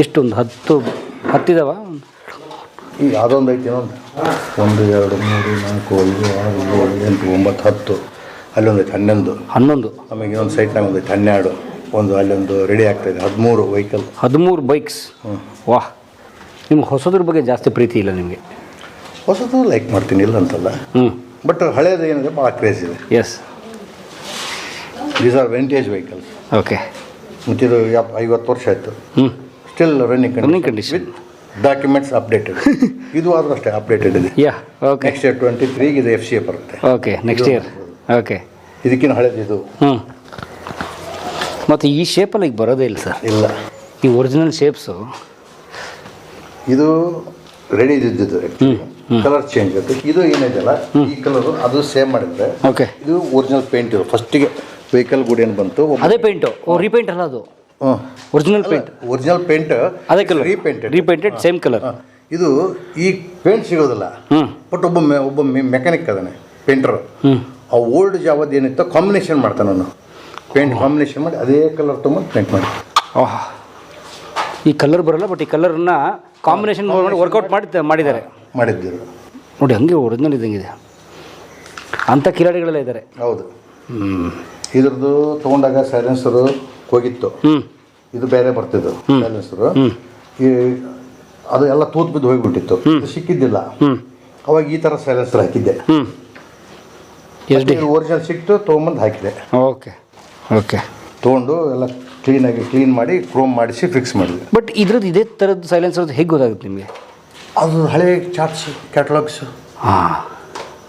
ಎಷ್ಟೊಂದು 10 ಈಗ ಅದೊಂದು ಐತಿ ಇನ್ನೊಂದು 1 2 3 4 5 6 7 8 9 10 ಅಲ್ಲೊಂದು ಐತಿ 11 ಆಮೇಲೆ ಇನ್ನೊಂದು ಸೈಟ್ನಾಗ ಒಂದು ಐತಿ 12 ಒಂದು ಅಲ್ಲೊಂದು ರೆಡಿ ಆಗ್ತಾಯಿದೆ 13 ವೆಹಿಕಲ್ 13 ಬೈಕ್ಸ್. ವಾಹ್, ನಿಮ್ಗೆ ಹೊಸದ್ರ ಬಗ್ಗೆ ಜಾಸ್ತಿ ಪ್ರೀತಿ ಇಲ್ಲ ನಿಮಗೆ? ಹೊಸದು ಲೈಕ್ ಮಾಡ್ತೀನಿ, ಇಲ್ಲ ಅಂತಲ್ಲ. ಬಟ್ ಹಳೇದು ಏನಿದೆ ಭಾಳ ಕ್ರೇಜ್ ಇದೆ. Yes, these are vintage vehicles. Okay. ಮತ್ತಿದು 50 ವರ್ಷ ಆಯಿತು, still running condition, with documents updated. ಇದು ಆದರೂ ಅಷ್ಟೇ ಅಪ್ಡೇಟೆಡ್ ಇದೆ. ಯಾ, ಓಕೆ. ನೆಕ್ಸ್ಟ್ ಇಯರ್ 23 ಇದು FCA ಬರುತ್ತೆ. Okay, next year. ಓಕೆ, ಇದಕ್ಕಿಂತ ಹಳೇದು ಇದು. ಮತ್ತು ಈ ಶೇಪಲ್ಲಿ ಈಗ ಬರೋದೇ ಇಲ್ಲ ಸರ್? ಇಲ್ಲ, ಈ ಒರಿಜಿನಲ್ ಶೇಪ್ಸು ಇದು ರೆಡಿ ಇದ್ದಿದ್ದು. ಕಲರ್ ಚೇಂಜ್ ಆಗುತ್ತೆ. ಇದು ಏನಿದೆಯಲ್ಲ ಈ ಕಲರು ಅದು ಸೇಮ್ ಮಾಡಿದ್ರೆ ಓಕೆ. ಇದು ಒರಿಜಿನಲ್ ಪೇಂಟ್ ಇದು. ಫಸ್ಟಿಗೆ ವೆಹಿಕಲ್ ಗುಡಿ ಏನು ಬಂತು, ಅದೇ ಪೇಂಟು. ರೀಪೇಂಟ್ ಅಲ್ಲ ಅದು? Original paint. ಒರಿಜಿನಲ್ ಪೇಂಟ್ ಅದೇ ಕಲರ್, ರೀಪೇಂಟೆಡ್ ಸೇಮ್ ಕಲರ್. ಇದು ಈ ಪೇಂಟ್ ಸಿಗೋದಿಲ್ಲ. ಬಟ್ ಒಬ್ಬ ಮೆಕ್ಯಾನಿಕ್ ಅದಾನೆ, ಪೇಂಟರ್. ಆ ಓಲ್ಡ್ ಜಾವದ್ ಏನಿತ್ತು ಕಾಂಬಿನೇಷನ್ ಮಾಡ್ತಾನೆ ಅವನು. ಪೇಂಟ್ ಕಾಂಬಿನೇಷನ್ ಮಾಡಿ ಅದೇ ಕಲರ್ ತೊಗೊಂಡು ಪೇಂಟ್ ಮಾಡಿ. ಈ ಕಲರ್ ಬರಲ್ಲ, ಬಟ್ ಈ ಕಲರ್ನ ಕಾಂಬಿನೇಷನ್ ಮಾಡಿ ವರ್ಕೌಟ್ ಮಾಡಿದ್ದಾರೆ. ಮಾಡಿದ್ದರು ನೋಡಿ, ಹಂಗೆ ಒರಿಜಿನಲ್ ಇದ್ದಂಗಿದೆ. ಅಂಥ ಕಿಲಾಡಿಗಳೆಲ್ಲ ಇದ್ದಾರೆ. ಹೌದು. ಇದ್ರದ್ದು ತೊಗೊಂಡಾಗ ಸೈಲೆನ್ಸರು ಹೋಗಿತ್ತು. ಇದು ಬೇರೆ ಬರ್ತಿದ್ದು ಸೈಲೆನ್ಸರು. ಈ ಅದು ಎಲ್ಲ ತೂತ್ ಬಿದ್ದು ಹೋಗಿಬಿಟ್ಟಿತ್ತು, ಸಿಕ್ಕಿದ್ದಿಲ್ಲ. ಅವಾಗ ಈ ಥರ ಸೈಲೆನ್ಸರ್ ಹಾಕಿದ್ದೆ. ಒರಿಜಿನಲ್ ಸಿಕ್ತು, ತೊಗೊಂಬಂದು ಹಾಕಿದೆ. Okay okay. ತೊಗೊಂಡು ಎಲ್ಲ ಕ್ಲೀನ್ ಮಾಡಿ ಕ್ರೋಮ್ ಮಾಡಿಸಿ ಫಿಕ್ಸ್ ಮಾಡಿದೆ. ಬಟ್ ಇದ್ರದ್ದು ಇದೇ ಥರದ್ದು ಸೈಲೆನ್ಸರ್ ಹೇಗೆ ಗೊತ್ತಾಗುತ್ತೆ ನಿಮಗೆ? ಅದು ಹಳೆ ಚಾರ್ಟ್ಸ್, ಕ್ಯಾಟಲಾಗ್ಸ್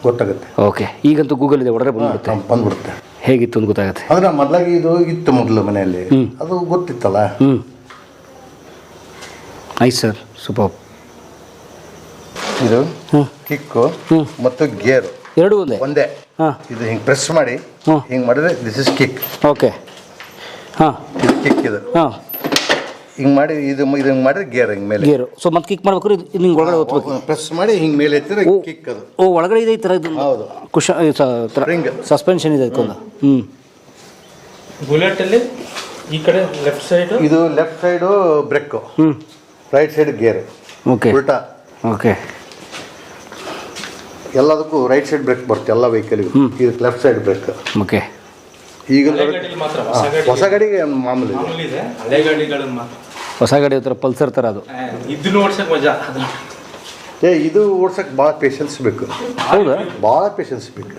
ಗೊತ್ತಾಗುತ್ತೆ. ಓಕೆ, ಈಗಂತೂ ಗೂಗಲ್ ಇದೆ, ಹೊಡೆದ್ರೆ ಬಂದ್ಬಿಡುತ್ತೆ. ಹೇಗಿತ್ತು ಅಂತ ಗೊತ್ತಾಗುತ್ತೆ. ಅಂದ್ರೆ ಮೊದಲಾಗಿ ಇದು ಇತ್ತು ಮೊದಲು ಮನೆಯಲ್ಲಿ, ಅದು ಗೊತ್ತಿತ್ತಲ್ಲ. Nice sir, super. ಇದು ಕಿಕ್ಕು ಮತ್ತು ಗೇರು ಎರಡು ಒಂದೇ. ಇದು ಹಿಂಗೆ ಪ್ರೆಸ್ ಮಾಡಿ ಹಿಂಗೆ ಮಾಡಿದ್ರೆ ದಿಸ್ ಇಸ್ ಕಿಕ್. ಓಕೆ. ಹಾಂ, ಇದು ಕಿಕ್. ಇದು ಹಿಂಗೆ ಮಾಡಿ ಇದು ಹಿಂಗೆ ಮಾಡಿದ್ರೆ ಗೇರ್ ಹಿಂಗೆ ಮೇಲೆ ಗೇರು. ಸೊ ಮತ್ತೆ ಕಿಕ್ ಮಾಡ್ಬೇಕಾದ್ರೆ ಇದು ಹಿಂಗೆ ಒಳಗಡೆ ಒತ್ತಬೇಕು. ಪ್ರೆಸ್ ಮಾಡಿ ಹಿಂಗೆ ಮೇಲೆ ಎತ್ತಿದ್ರೆ ಕಿಕ್. ಅದು ಒಳಗಡೆ ಇದೆ ಈ ಥರ. ಇದು ಹೌದು, ಸ್ಪ್ರಿಂಗ್ ಸಸ್ಪೆನ್ಷನ್ ಇದೆ ಅದಕ್ಕೊಂದು. ಬುಲೆಟಲ್ಲಿ ಈ ಕಡೆ ಲೆಫ್ಟ್ ಸೈಡ್, ಇದು left side brake, right side gear. Okay, ಉಲ್ಟಾ. ಓಕೆ. ಎಲ್ಲದಕ್ಕೂ ರೈಟ್ ಸೈಡ್ ಬ್ರೇಕ್ ಬರುತ್ತೆ ಎಲ್ಲ ವೆಹಿಕಲ್ಗೂ. ಇದಕ್ಕೆ ಲೆಫ್ಟ್ ಸೈಡ್ ಬ್ರೇಕ್. ಓಕೆ. ಈಗ ಹೊಸ ಗಾಡಿಗೆ ಮಾಮೂಲಿ ಇದೆ, ಹಳೆ ಗಾಡಿಗಳು ಮಾತ್ರ. ಹೊಸ ಗಾಡಿ ಹತ್ರ ಪಲ್ಸರ್ ಥರ ಅದು ಇದನ್ನು ಓಡ್ಸಕ್ಕೆ ಮಜಾ. ಇದು ಓಡ್ಸಕ್ಕೆ ಭಾಳ ಪೇಷನ್ಸ್ ಬೇಕು. ಹೌದಾ? ಭಾಳ ಪೇಷನ್ಸ್ ಬೇಕು.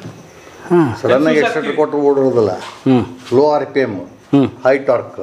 ಸಡನ್ನಾಗಿ ಎಕ್ಸ್ಟ್ರಾ ಕೊಟ್ಟು ಓಡೋದಲ್ಲ. Low RPM, high torque,